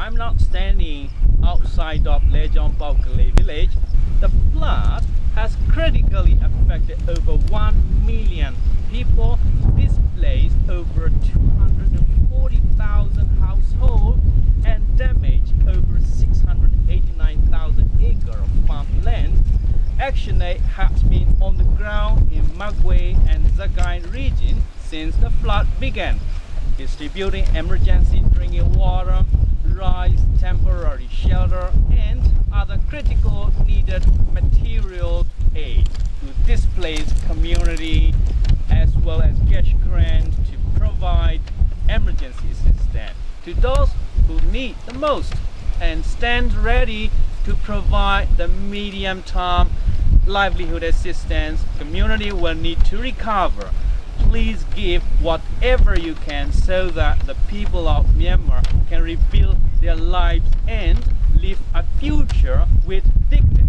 I'm not standing outside of Lejong village. The flood has critically affected over 1 million people, displaced over 240,000 households, and damaged over 689,000 acres of farmland. ActionAid has been on the ground in Magwe and Zagai region since the flood began, distributing emergency drinking water, rice, temporary shelter, and other critical needed material aid to displaced community, as well as cash grants to provide emergency assistance to those who need the most, and stand ready to provide the medium-term livelihood assistance community will need to recover. Please give whatever you can so that the people of Myanmar can rebuild their lives and live a future with dignity.